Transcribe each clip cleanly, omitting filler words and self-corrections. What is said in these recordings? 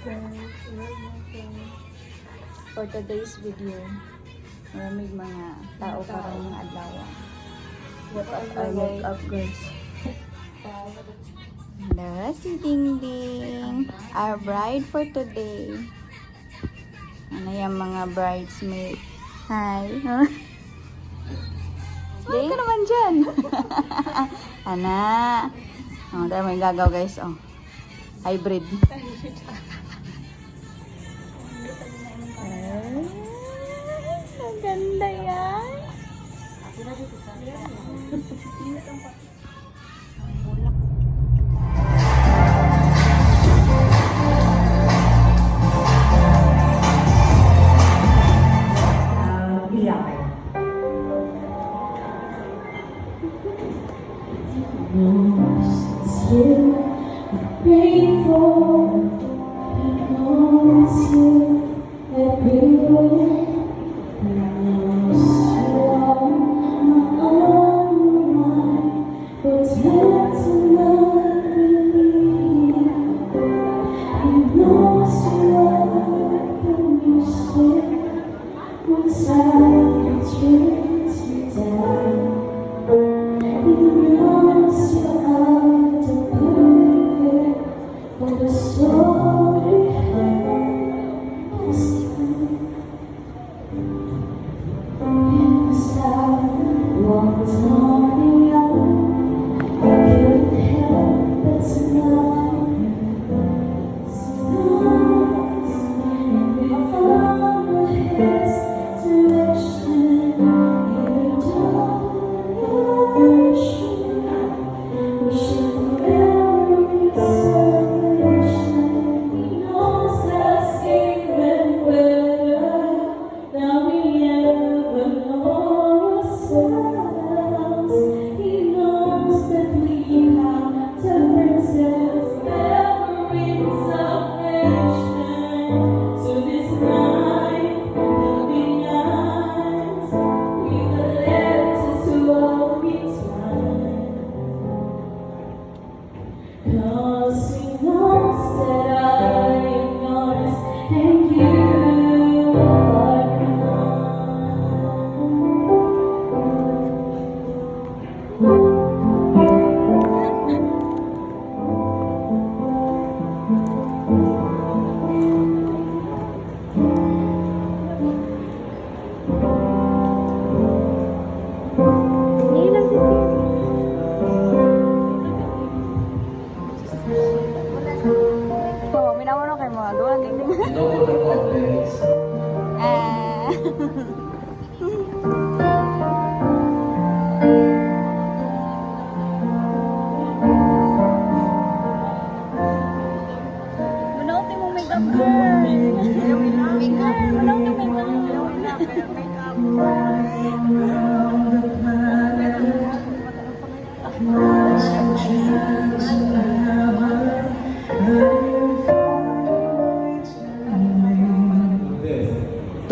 For today's video, maraming mga tao para mga adlaw. What our makeup guys. Hello, si Ding Ding. Our bride for today. Ano yung mga bridesmaid? Hi. Ding ka naman dyan. Ana. Oh, dahil may gagaw guys. Oh. Hybrid. Ang ganda yan.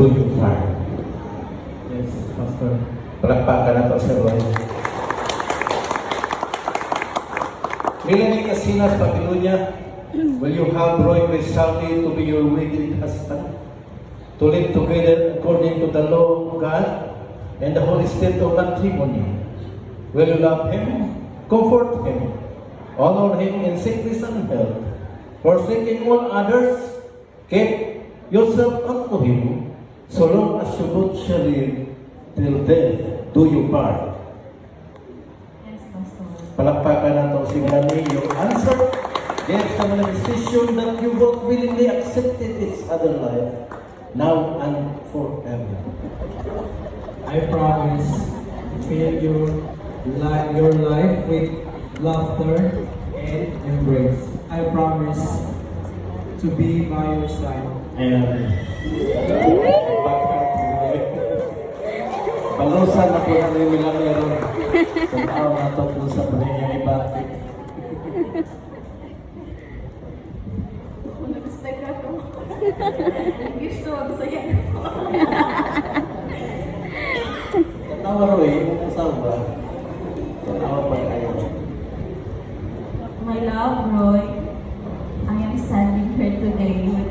Do you part? Yes, Pastor. Palakpakan na to sa Roy. Melanie Casinas, Pagkilunya, will you have Roy Crisaldi to be your wedded husband? To live together according to the law of God and the holy state of matrimony? Will you love him, comfort him, honor him in sickness and health, forsaking all others, keep yourself unto him, so long as you both shall live till death do you part? Yes, Pastor. Palakpakan na ito si Melanie. Your answer gives the manifestation that you both willingly accepted each other life, now and forever. I promise to fill your life with laughter and embrace. I promise to be by your side. And palusan na po namin nila meron sa tao na ito po sa paninyo ni Patrick. Nag-expect ako. Gusto, saya ako. Tatawa ro eh, yung usawa. Tatawa pa kayo. My love, Roy, I am standing here today with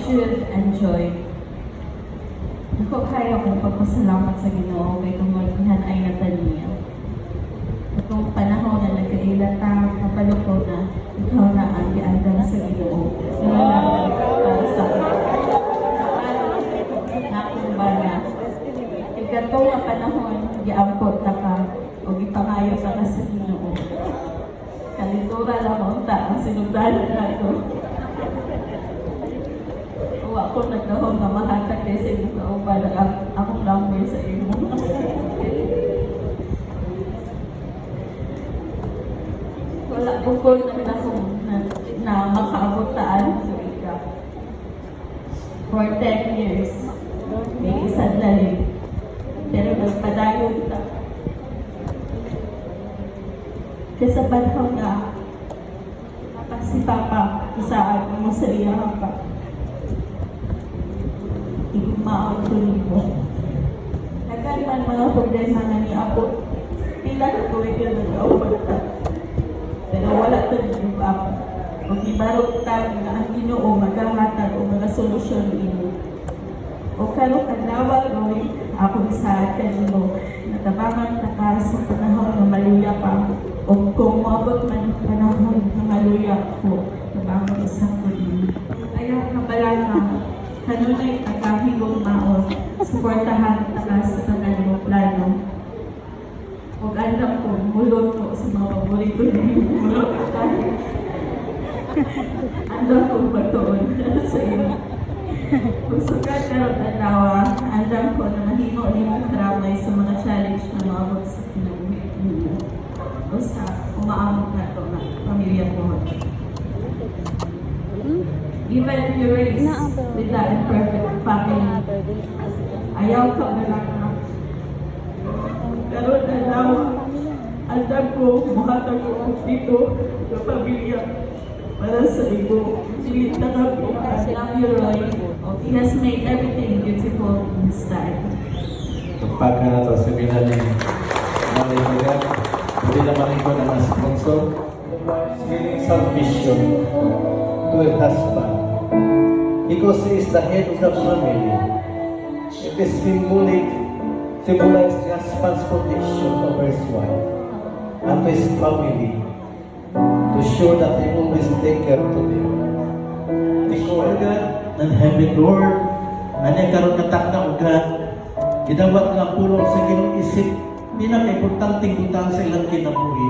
truth and joy. Ako kaya kong pagpasalamat sa Ginoo kay tungod ay nataniya. Itong panahon na nagkailata, napaloko na, ikaw na ang giandam sa Ginoo. Para sa nakong bana. Ikatong na panahon, giampot na ka o gipangayo ka na sa Ginoo. Kalitura lang unta ang sinugdanan na ito. Uwa ko nagdahon na mahatag kay sa iyong kauban ang akong lamay sa imo. Wala ko ko na makaabutaan sa ika. For 10 years, may isang lalim. Pero nagpadayon ka. Kesa panahon na si Papa, isaan mo sa iya pa. Igmaon ko nito. Nagkaliman mga problema na ni Apo. Pila na tuwid yung nag-aupad ka. Pero wala ito nag-give up. Kung ibarot tayo na ang Ginoo maghahatag o mga solusyon nimo. O karong kadlaw gawin ako sa kanimo. Natabangan na ka sa panahon na maluya pa. O kung mabot man ang panahon na maluya ko, nabangon isang kunin. Ayaw na pala na kanunay nakahigong maon, suportahan na ka sa kanang plano. O alam ko, mulot ko sa mga paborito niyo. Mulot ka tayo. Alam ko patuon sa iyo. Kung sukat karot alawa, alam ko na mahimo ni mong karamay sa mga challenge na maabot sa kinabuhi ninyo. O sa umaamot na ito na pamilya ko. Even if you raise with that imperfect family, ayaw ka na lang na. Pero alawa, alam ko, muhatag ko dito sa pamilya para sa iyo. Silita ka po, I love you, Roy. He has made everything beautiful in His time. Pagka na ito, sabihin niya, malimugan, hindi naman ikaw na sponsor. Feeling submission to a husband. Because he is the head of the family. It is symbolizes the husband's protection over his wife and to his family to show that he always take care to them. Ikaw, God, ng heaven, Lord, ano karon katakda o God, gidawat nga pulong sa ginong isip, pinaka-importanting butang sa ilang kinabuhi.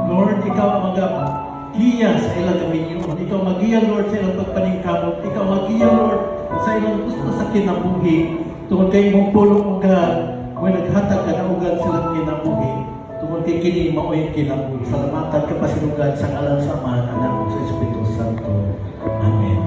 Lord, ikaw ang mag-giya sa ilang kaminyon. Ikaw mag-giya, Lord, sa ilang pagpaningkamot. Ikaw mag-giya, Lord, sa ilang gusto sa kinabuhi. Tungkol kayo mong pulong o God, kung naghatag ka na o God sa ilang kinabuhi, tungkol kay kining maoy kinabuhi. Salamatan ka pa sinugad sa ngalan sa Ama, Anak, sa Espiritu Santo. Amen.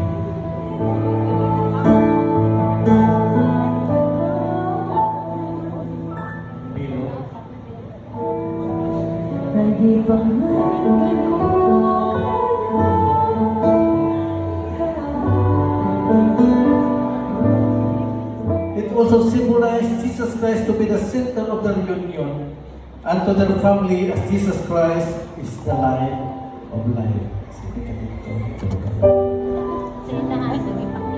It also symbolizes Jesus Christ to be the center of the reunion and to their family as Jesus Christ is the light of life.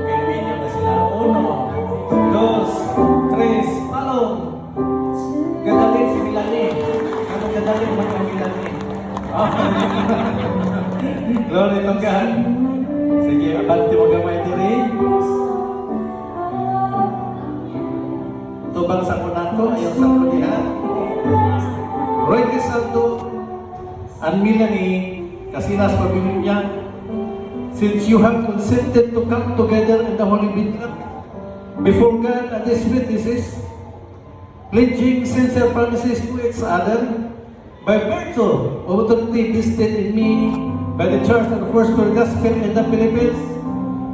Kaibigan na sila. 1, 2, 3, palong! Gadalin si Milani. Ano gadalin mo kay Milani? Glory to God. Sige, abante mo gamay diri. Tubang sa kunako, ayaw sa kunihan. Roy Crisaldo and Milani, Casinas Pamilya, since you have consented to come together in the Holy Vineyard, before God and His witnesses, pledging sincere promises to each other, by virtue of authority vested in me by the Church of the First Gospel in the Philippines,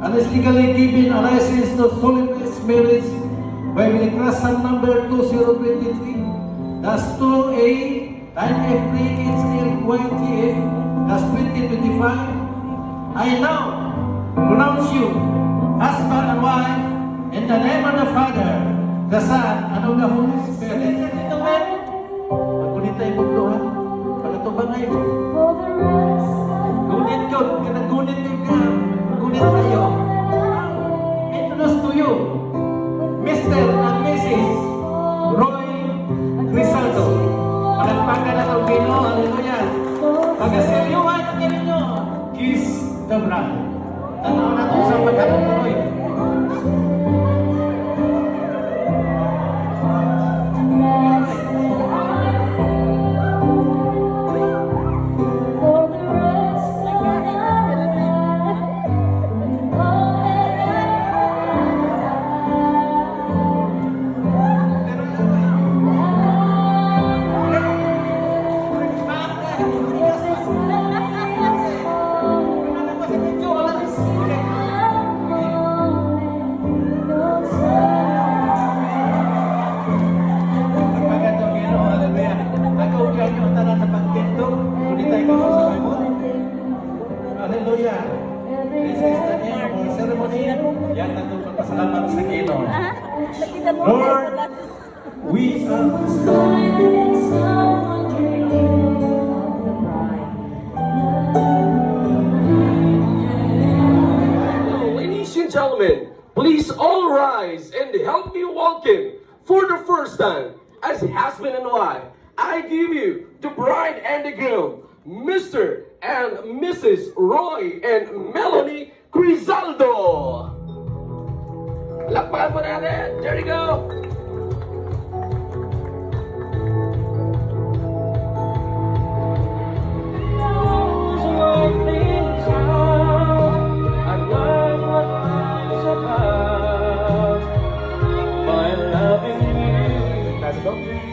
and is legally given a license to solemnize marriage by Milicrasan number 2023, that's 2A 9F3 HLYTF, that's 2025. I now pronounce you husband and wife in the name of the Father, the Son, and of the Holy Spirit. Ito ba? Nagunit tayo bugdohan. Pagatubang ngayon. Gunit yun. Kinagunit yun ka. Gunit tayo. Kiss the bride. Tanaw na ito sa pagkakatuloy. For the rest of our Pagkatong Ginoo, hallelujah. Nag-uugyaw niyo ang tanan sa pagkento. Kundi tayo ka sa Bible. Hallelujah. This is the end of our ceremony. Yan na ito pagpasalamat sa Ginoo. Lord, we are Ladies and gentlemen, please all rise and help me welcome for the first time as husband and wife. I give you the bride and the groom, Mr. and Mrs. Roy and Melanie Crizaldo. Lakpakan mo natin. There you go.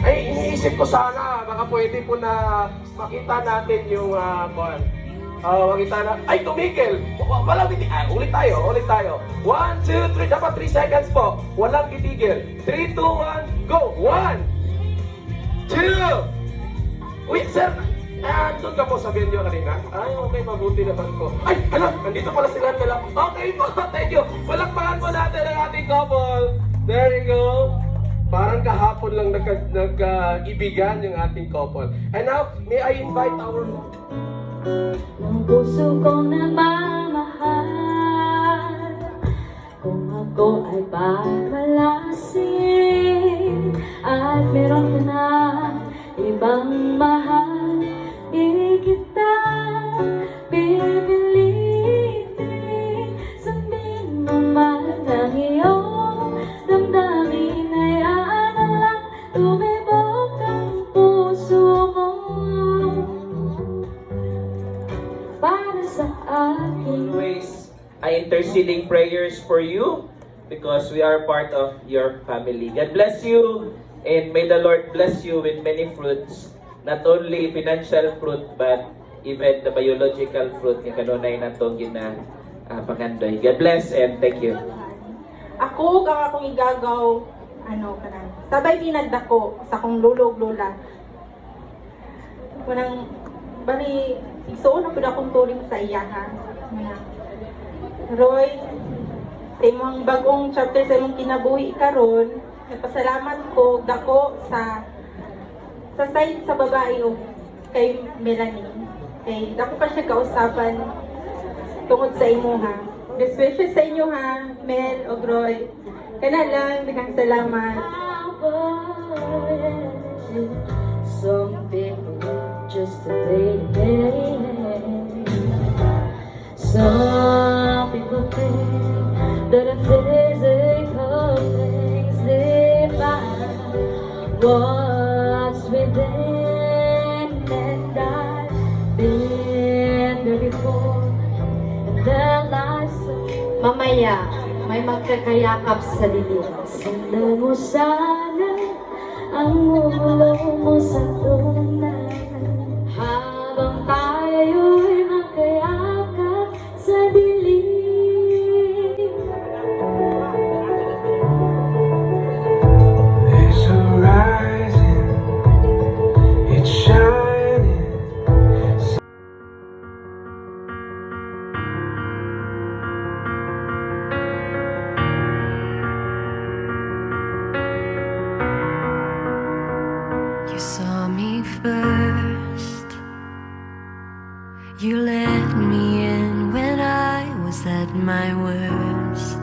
Ay, iniisip ko sana, baka pwede po na makita natin yung, makita na, ay, tumigil! Walang titigil. Ulit tayo. 1, 2, 3, dapat 3 seconds po. Walang titigil. 3, 2, 1, go! 1, 2, wait, sir! Doon ka po sa venue kanina. Ay, okay, mabuti naman po. Ay, hala, nandito pala sila nila. Okay po, thank you. Palakpakan po natin ang ating couple. There you go. Parang kahapon lang nag-ibigan yung ating couple. And now, may I invite our... ng puso kong nagmamahal, kung ako ay pagmalasin at meron ka na ibang mahal, di kita pipilitin. Sundin mo man ang iyong damdamin ay ano lang, tumibok ang puso mo para sa akin. Always interceding prayers for you because we are part of your family. God bless you and may the Lord bless you with many fruits. Not only financial fruit but even the biological fruit nga kanunay natong pangandoy. God bless and thank you. Ako, kang akong igagaw, sabay pinagdako sa akong lulo ug lola. Kunang, bali, igsuon ako akong turing sa iya, ha? Roy, sa imong bagong chapter sa imong kinabuhi karon, nagpasalamat ko dako sa side sa babae o kay Melanie. Kay dako pa siya kausapan tungod sa imo, ha? Best wishes sa inyo, ha, Mel o Roy. Kana lang, daghang salamat. Some people just to play the game. Some people think that a physical things define what's within, and I've been there before, and their lives. Mamaya, may magkakayakap sa dilim. Sundan mo sana ang ulo mo sa tunay, habang tayo'y magkayakap sa dilim. There's a rising, it's shining. You saw me first. You let me in when I was at my worst.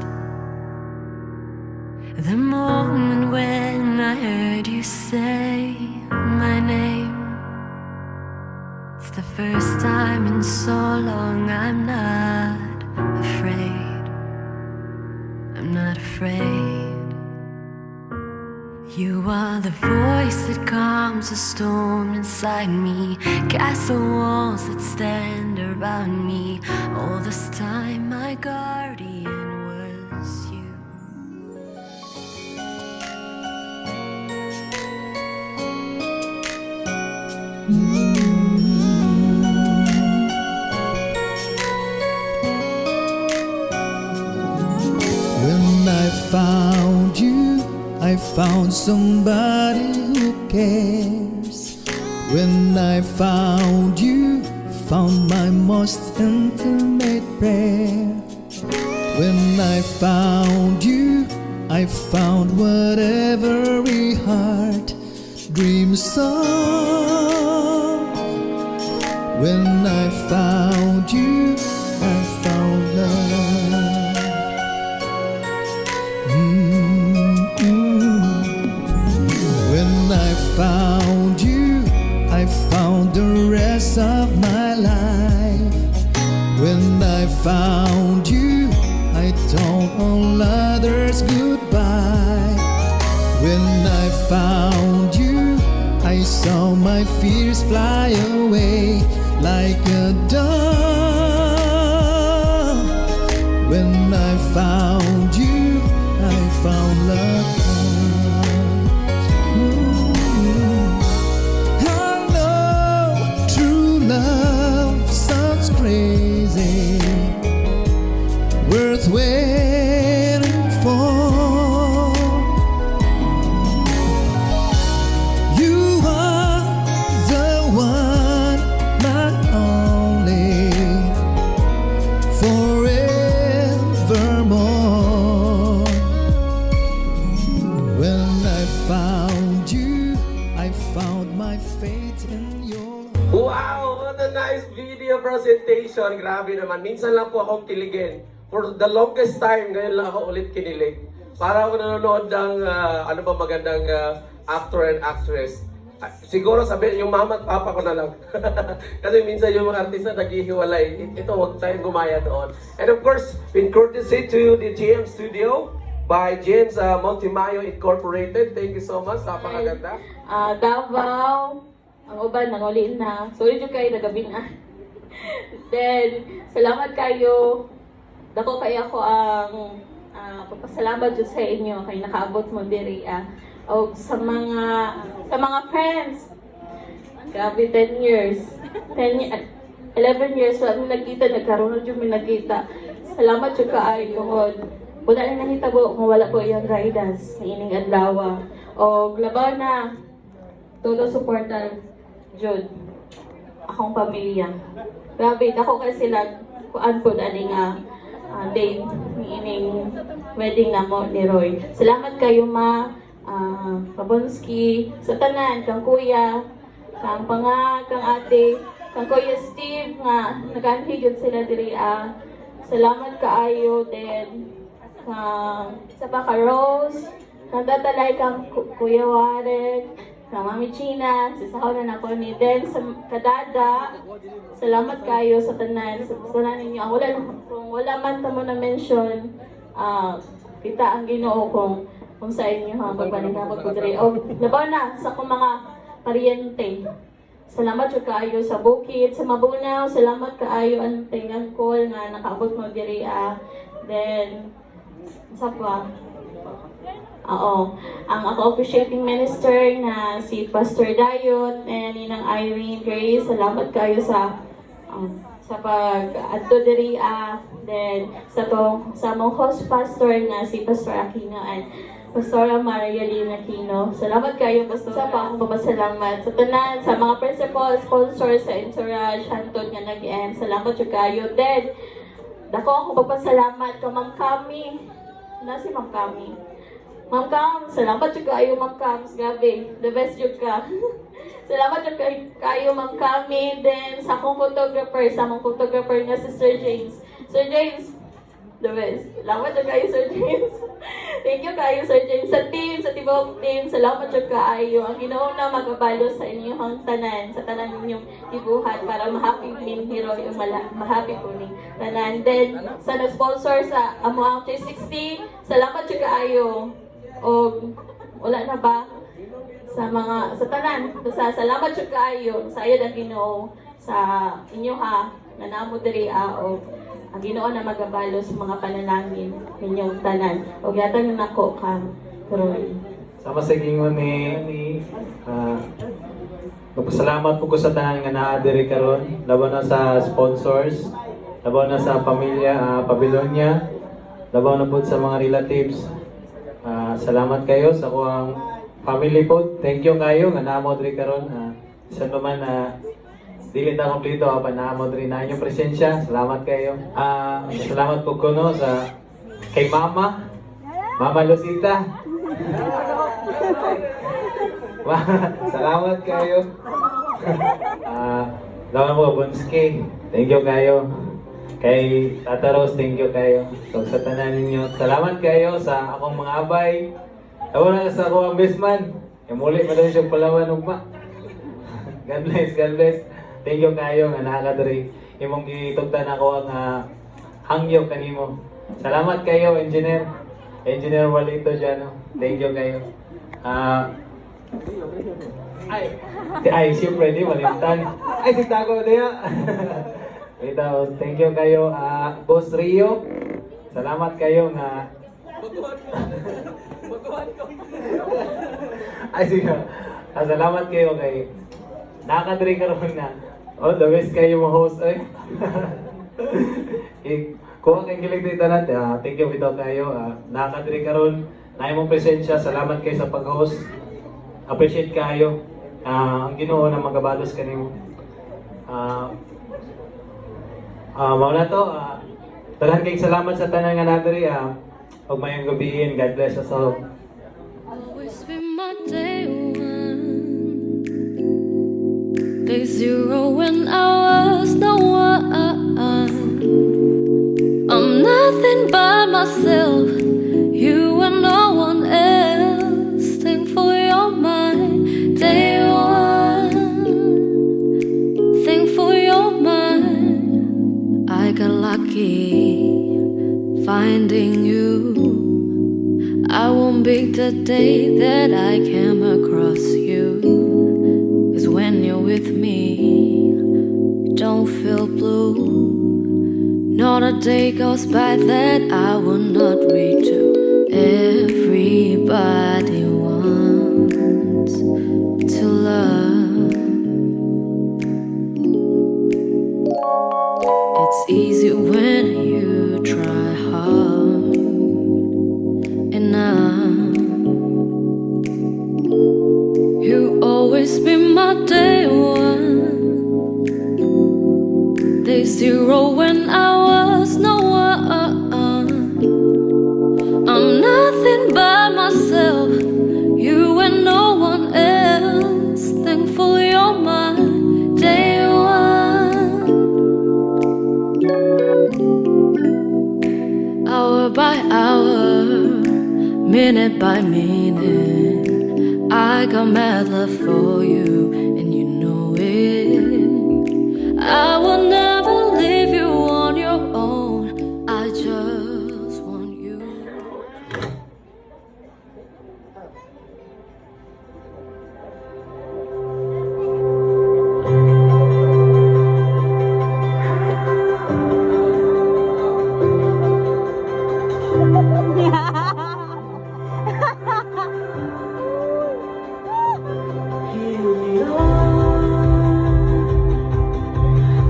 The moment when I heard you say my name, it's the first first time in so long. I'm not afraid. I'm not afraid. You are the voice that calms the storm inside me. Castle walls that stand around me. All this time my guardian was you. When I found you, I found somebody who cares. When I found you, found my most intimate prayer. When I found you, I found what every heart dreams of. When I found you, I found love. When I found you, I found the rest of my life. When I found you, I told all others goodbye. When I found you, I saw my fears fly away like a dove. When I found you, I found love. I know true love sounds crazy, worth waiting for. You are the one, my only, forevermore. When I found you, I found my fate in your. Wow! What a nice video presentation. Grabe naman. Minsan lang po akong kiligin. For the longest time, ngayon lang ako ulit kinilig. Para ako nanonood ng ano ba magandang actor and actress. Siguro sabihin yung mama at papa ko na lang. Kasi minsan yung mga artista naghihiwalay. Ito, huwag tayong gumaya doon. And of course, in courtesy to the GM Studio by James Montimayo Incorporated. Thank you so much. Napakaganda. Davao, ang uban nanguli na. Sorry jud kay nagabi na. Then salamat kayo. Dako kay ako ang papasalamat jud sa inyo kay nakaabot mo diri o sa mga friends. Grabe 10 years. 11 years wala mi nagkita, nagkaroon na jud mi nagkita. Salamat jud kaayo. Wala na nahitabo kung wala ko iyang guidance sa ining adlaw. O labaw na todo suporta jud akong pamilya. Grabe, dako kay sila kuan po ani nga day ni ining wedding namo ni Roy. Salamat kayo ma Pabonski, sa tanan, kang kuya, kang panga, kang ate, kang kuya Steve nga nag-anhigod sila diri salamat kaayo din sa ka Rose, kang tatalay kang kuya Warren, kang Mami China, sisahaw na nako ni Den sa kadada. Salamat kayo sa tanan, sa tanan ninyo. Kung wala man tamo na mention, kita ang Ginoo kung sa inyo pagbalik-abot ko diri. O labaw na sa akong mga paryente. Salamat jud kaayo sa bukid, sa Mabunaw. Salamat kaayo ang tingan call nga nakaabot mo diri Then sa pa. Ang ako officiating minister na si Pastor Dayot and Ninang Irene Grace. Salamat kayo sa pag-adto diri then sa mong host pastor na si Pastor Aquino and Pastora Maria Lina Aquino. Salamat kayo, Pastor. Sa pa akong papasalamat sa tanan, sa mga principal, sponsor sa Entourage, Hantod nga nag-end. Salamat jud kayo. Then, dako akong papasalamat ka Ma'am Kami. Si Ma'am Kami. Ma'am Cam, salamat jud kayo Ma'am Cam. Grabe, the best jud ka. Salamat jud kayo Ma'am Kami. Then, sa akong photographer, nga si Sir James. Sir James, The best. Salamat siya kayo, Sir James. Thank you kayo, Sir James. Sa team, sa tibok team, salamat siya kayo. Ang Ginoo na magabalo sa inyong tanan, sa tanan ninyong ibuhat para ma-happy ning hero yung ma-happy po ning tanan. Then, sa nag-sponsor sa amo ang 360, salamat siya kayo. O, wala na ba? Sa tanan, salamat siya kayo. Sa iyo ang Ginoo, sa inyo ha, na namo diri o ang Ginoo na magabalo sa mga panalangin ninyong tanan. O yatang nako kam Roy. Sama sa gingon ni magpasalamat po ko sa tanan nga naa diri karon, laban na sa sponsors, laban na sa pamilya Pabilonia, laban na po sa mga relatives. Salamat kayo sa kuang family po. Thank you kayo nga naa mo diri karon. Isa naman dili ta kompleto pa naa mo diri na inyong presensya. Salamat kayo. Salamat po ko no sa kay Mama Lucita. Salamat kayo. Lawan mo Bonski. Thank you kayo. Kay Tata Rose, thank you kayo. So, sa tanan ninyo, salamat kayo sa akong mga abay. Tawa na sa akong best man. Muli mo lang siyang palawan ugma. God bless, God bless. Thank you kayo nga nakakadiri. Imong gitugtan ako ang hangyo kanimo. Salamat kayo, Engineer Walito Jano. Thank you kayo. Siyempre di malimtan. Si Tago niya. Thank you kayo, Boss Rio. Salamat kayo nga. Sige. Salamat kayo kay nakakadiri karon na. The best kayo mo host ay. Kung ang kilig dito natin, thank you bitaw kayo. Nakakadiri karon na imong presensya. Salamat kayo sa pag-host. Appreciate kayo. Ang Ginoo na magabalos kanimo. Mauna to. Daghan kayong salamat sa tanan nga nadiri. Huwag mayang gabihin. God bless us all. Always been my day one. Day zero when I was no one. I'm nothing by myself. You and no one else. Thankful you're mine. Day one. Thankful you're mine. I got lucky finding you. I won't be the day that I came across you. 'Cause when you're with me, don't feel blue. Not a day goes by that I will not read to. Everybody wants to love. It's easy when you try hard enough. You always be my day one. Day zero when I was no one. I'm nothing by myself. You and no one else. Thankful you're mine. Day one. Hour by hour, minute by minute, I got mad love for you, and you know it. I will never leave you on your own. I just want you.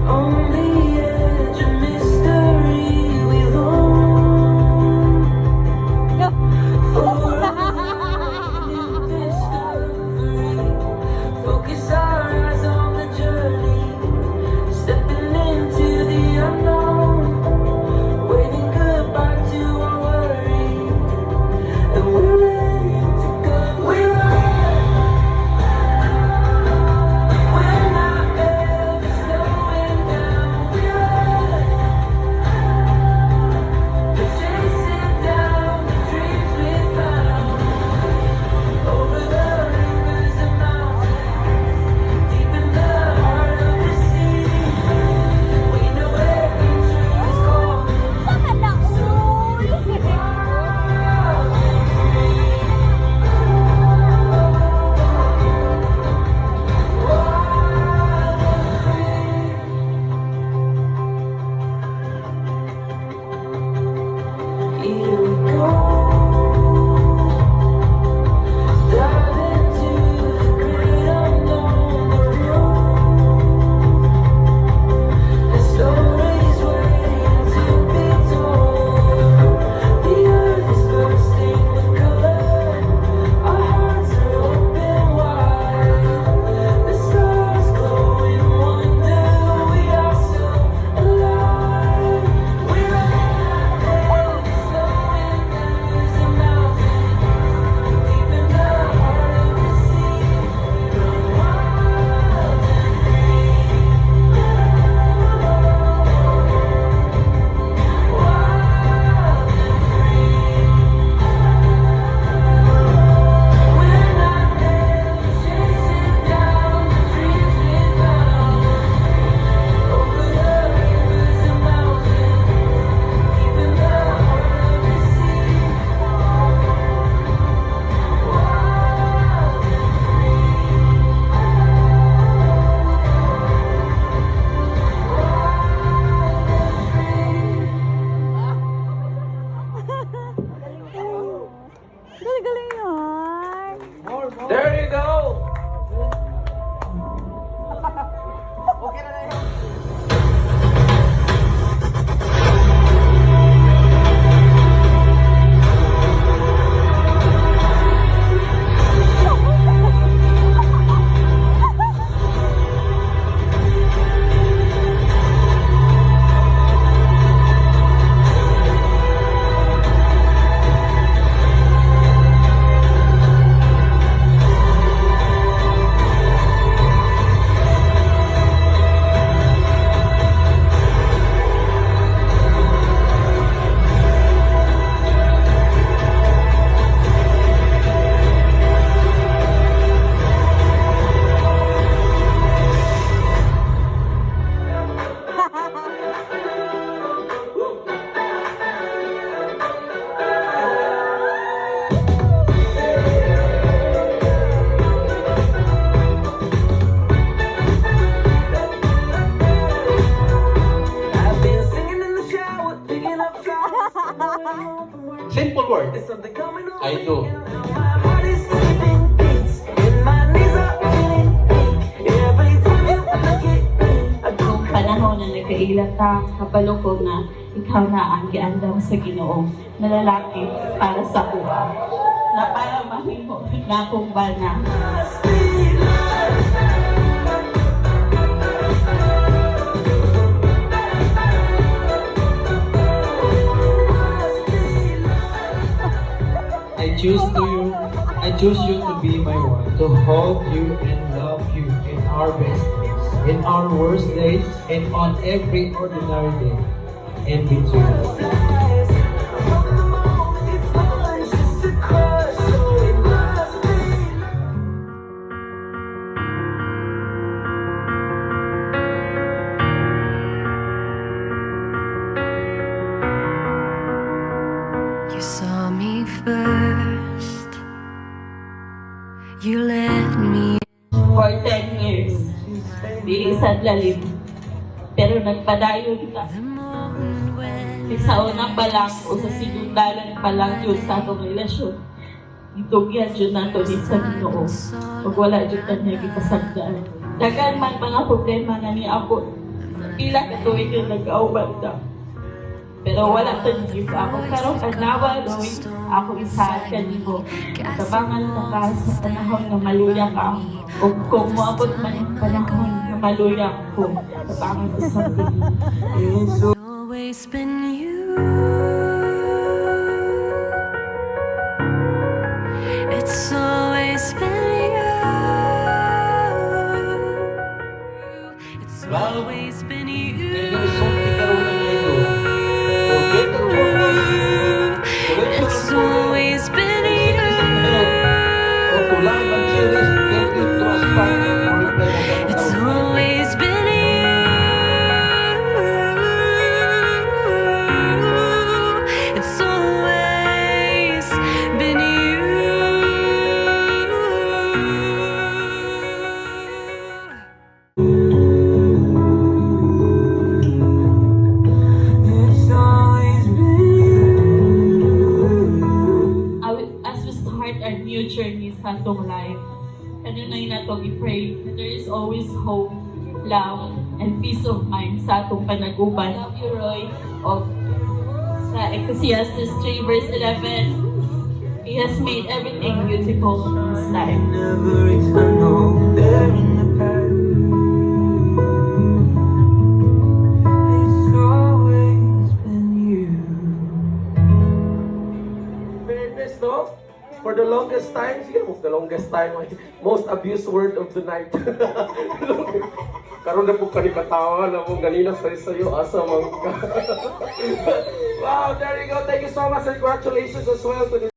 On Simple word. I do. Nung panahon na nagkailata, kapalo ko na ikaw na ang giandam sa Ginoo na lalaki para sa kuha. Na para mahimo na akong bana. I choose you to be my one, to hold you and love you in our best days, in our worst days, and on every ordinary day, in between. You saw me first. You let me. For 10 years, di isang lalim. Pero nagpadayon ka. The moment when Sa una pa lang o sa sinundalan pa lang yun sa atong relasyon. Itugyan yun nato din sa Ginoo. Pag wala yun na niya gipasagdaan. Dagan man mga problema na ni ako. Pila ka tuwing yung nag-auban na. Pero wala to give ako. Karon kanawa doy ako isaad kanimo. Tabangan ka ka sa panahon na maluya ka. O kung moabot man yung panahon na maluya ko, tabangan ka sa it's always been you. It's always been you. It's always been you. It's always been you. It's always been you. It's always been you. As we start our new journey sa atong life, kanunay na to i-pray that there is always hope, love, and peace of mind sa atong panaguban. Love you, Roy, of sa Ecclesiastes 3 verse 11. He has made everything beautiful in His time. Never eternal, there in the past. It's always been you. Fairness, no? For the longest time, the longest time, most abused word of the night. Karon na po kanikatawa na mo ganina sa sa'yo, asa man ka. Wow, there you go. Thank you so much. Congratulations as well to the